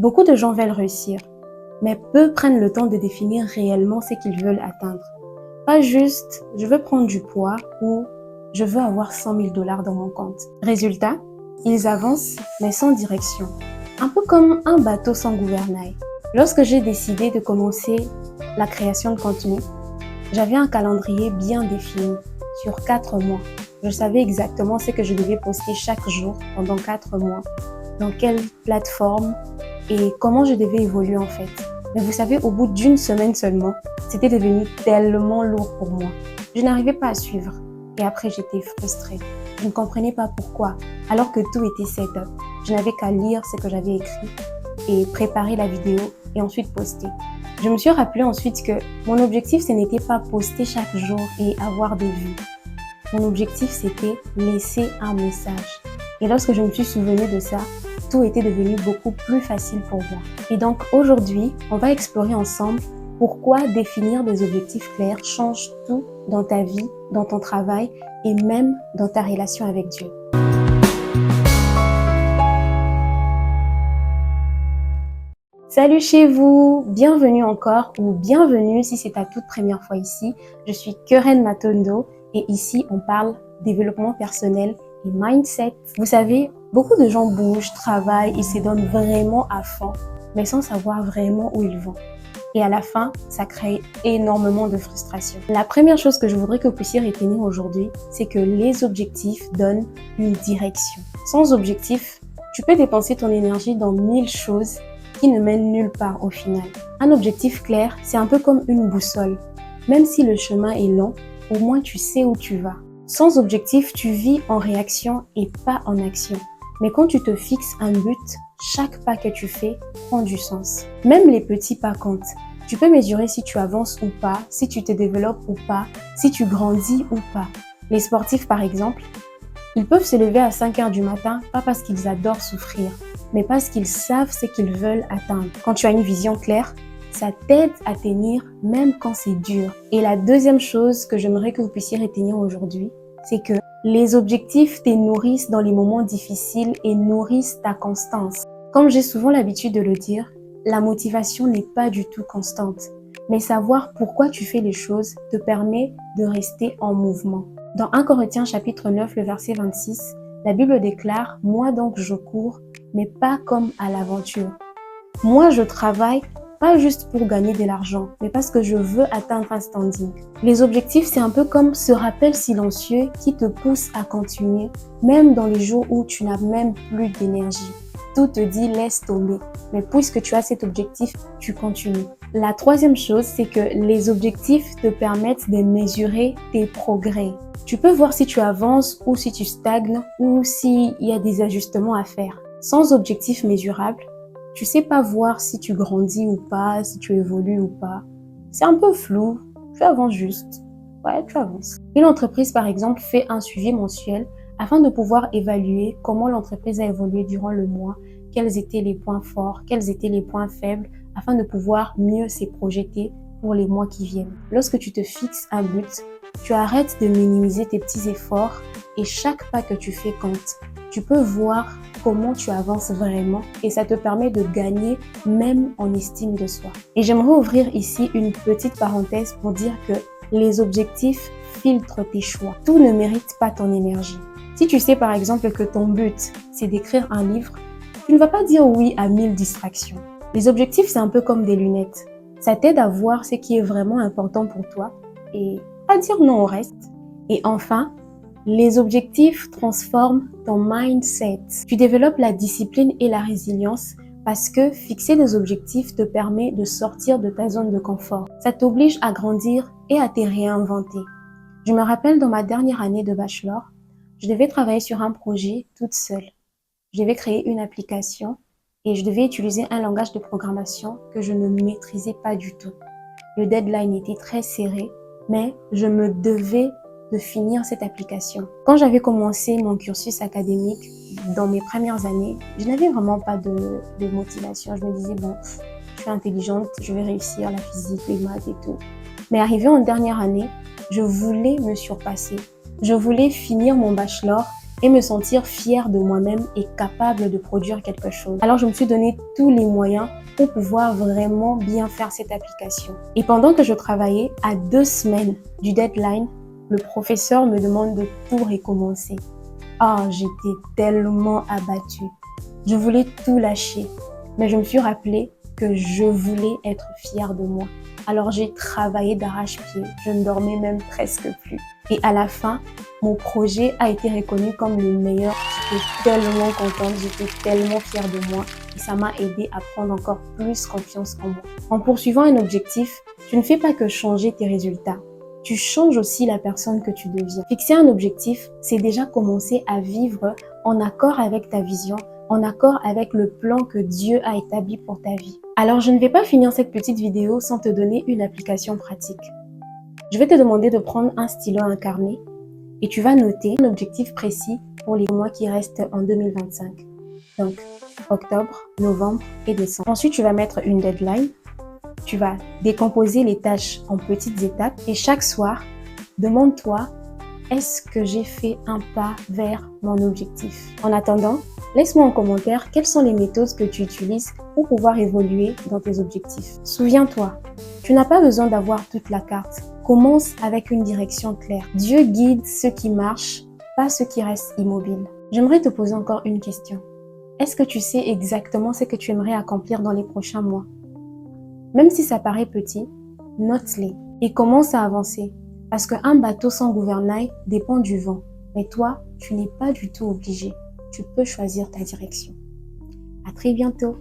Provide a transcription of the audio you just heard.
Beaucoup de gens veulent réussir, mais peu prennent le temps de définir réellement ce qu'ils veulent atteindre. Pas juste « je veux prendre du poids » ou « je veux avoir 100 000 $ dans mon compte ». Résultat, ils avancent mais sans direction. Un peu comme un bateau sans gouvernail. Lorsque j'ai décidé de commencer la création de contenu, j'avais un calendrier bien défini sur 4 mois. Je savais exactement ce que je devais poster chaque jour pendant 4 mois, dans quelle plateforme et comment je devais évoluer en fait. Mais vous savez, au bout d'une semaine seulement, c'était devenu tellement lourd pour moi. Je n'arrivais pas à suivre et après j'étais frustrée. Je ne comprenais pas pourquoi, alors que tout était set-up. Je n'avais qu'à lire ce que j'avais écrit et préparer la vidéo et ensuite poster. Je me suis rappelé ensuite que mon objectif, ce n'était pas poster chaque jour et avoir des vues. Mon objectif, c'était laisser un message. Et lorsque je me suis souvenu de ça, tout était devenu beaucoup plus facile pour moi. Et donc aujourd'hui, on va explorer ensemble pourquoi définir des objectifs clairs change tout dans ta vie, dans ton travail et même dans ta relation avec Dieu. Salut chez vous, bienvenue encore ou bienvenue si c'est ta toute première fois ici. Je suis Keren Matondo et ici on parle développement personnel et mindset. Vous savez, beaucoup de gens bougent, travaillent, ils se donnent vraiment à fond, mais sans savoir vraiment où ils vont. Et à la fin, ça crée énormément de frustration. La première chose que je voudrais que vous puissiez retenir aujourd'hui, c'est que les objectifs donnent une direction. Sans objectif, tu peux dépenser ton énergie dans 1000 choses qui ne mènent nulle part au final. Un objectif clair, c'est un peu comme une boussole. Même si le chemin est long, au moins tu sais où tu vas. Sans objectif, tu vis en réaction et pas en action. Mais quand tu te fixes un but, chaque pas que tu fais prend du sens. Même les petits pas comptent. Tu peux mesurer si tu avances ou pas, si tu te développes ou pas, si tu grandis ou pas. Les sportifs par exemple, ils peuvent se lever à 5 heures du matin, pas parce qu'ils adorent souffrir, mais parce qu'ils savent ce qu'ils veulent atteindre. Quand tu as une vision claire, ça t'aide à tenir même quand c'est dur. Et la deuxième chose que j'aimerais que vous puissiez retenir aujourd'hui, c'est que les objectifs te nourrissent dans les moments difficiles et nourrissent ta constance. Comme j'ai souvent l'habitude de le dire, la motivation n'est pas du tout constante. Mais savoir pourquoi tu fais les choses te permet de rester en mouvement. Dans 1 Corinthiens chapitre 9, le verset 26, la Bible déclare « Moi donc je cours, mais pas comme à l'aventure. Moi je travaille, pas juste pour gagner de l'argent, mais parce que je veux atteindre un standing. » Les objectifs, c'est un peu comme ce rappel silencieux qui te pousse à continuer, même dans les jours où tu n'as même plus d'énergie. Tout te dit laisse tomber, mais puisque tu as cet objectif, tu continues. La troisième chose, c'est que les objectifs te permettent de mesurer tes progrès. Tu peux voir si tu avances ou si tu stagnes ou s'il y a des ajustements à faire. Sans objectif mesurable, tu sais pas voir si tu grandis ou pas, si tu évolues ou pas. C'est un peu flou, tu avances juste. Ouais, tu avances. Une entreprise, par exemple, fait un suivi mensuel afin de pouvoir évaluer comment l'entreprise a évolué durant le mois, quels étaient les points forts, quels étaient les points faibles, afin de pouvoir mieux se projeter pour les mois qui viennent. Lorsque tu te fixes un but, tu arrêtes de minimiser tes petits efforts et chaque pas que tu fais compte. Tu peux voir comment tu avances vraiment et ça te permet de gagner même en estime de soi. Et j'aimerais ouvrir ici une petite parenthèse pour dire que les objectifs filtrent tes choix. Tout ne mérite pas ton énergie. Si tu sais par exemple que ton but, c'est d'écrire un livre, tu ne vas pas dire oui à 1000 distractions. Les objectifs, c'est un peu comme des lunettes. Ça t'aide à voir ce qui est vraiment important pour toi et à dire non au reste. Et enfin, les objectifs transforment ton mindset. Tu développes la discipline et la résilience parce que fixer des objectifs te permet de sortir de ta zone de confort. Ça t'oblige à grandir et à te réinventer. Je me rappelle dans ma dernière année de bachelor, je devais travailler sur un projet toute seule. Je devais créer une application et je devais utiliser un langage de programmation que je ne maîtrisais pas du tout. Le deadline était très serré, mais je me devais de finir cette application. Quand j'avais commencé mon cursus académique, dans mes premières années, je n'avais vraiment pas de motivation. Je me disais, bon, je suis intelligente, je vais réussir la physique, les maths et tout. Mais arrivé en dernière année, je voulais me surpasser. Je voulais finir mon bachelor et me sentir fière de moi-même et capable de produire quelque chose. Alors je me suis donné tous les moyens pour pouvoir vraiment bien faire cette application. Et pendant que je travaillais, à 2 semaines du deadline, le professeur me demande de tout recommencer. Ah, j'étais tellement abattue. Je voulais tout lâcher, mais je me suis rappelé que je voulais être fière de moi. Alors j'ai travaillé d'arrache-pied, je ne dormais même presque plus. Et à la fin, mon projet a été reconnu comme le meilleur. J'étais tellement contente, j'étais tellement fière de moi et ça m'a aidé à prendre encore plus confiance en moi. En poursuivant un objectif, tu ne fais pas que changer tes résultats. Tu changes aussi la personne que tu deviens. Fixer un objectif, c'est déjà commencer à vivre en accord avec ta vision, en accord avec le plan que Dieu a établi pour ta vie. Alors, je ne vais pas finir cette petite vidéo sans te donner une application pratique. Je vais te demander de prendre un stylo, un carnet et tu vas noter un objectif précis pour les mois qui restent en 2025. Donc, octobre, novembre et décembre. Ensuite, tu vas mettre une deadline. Tu vas décomposer les tâches en petites étapes et chaque soir, demande-toi, est-ce que j'ai fait un pas vers mon objectif? En attendant, laisse-moi en commentaire quelles sont les méthodes que tu utilises pour pouvoir évoluer dans tes objectifs. Souviens-toi, tu n'as pas besoin d'avoir toute la carte. Commence avec une direction claire. Dieu guide ceux qui marchent, pas ceux qui restent immobiles. J'aimerais te poser encore une question. Est-ce que tu sais exactement ce que tu aimerais accomplir dans les prochains mois? Même si ça paraît petit, note-les et commence à avancer. Parce qu'un bateau sans gouvernail dépend du vent. Mais toi, tu n'es pas du tout obligé. Tu peux choisir ta direction. À très bientôt.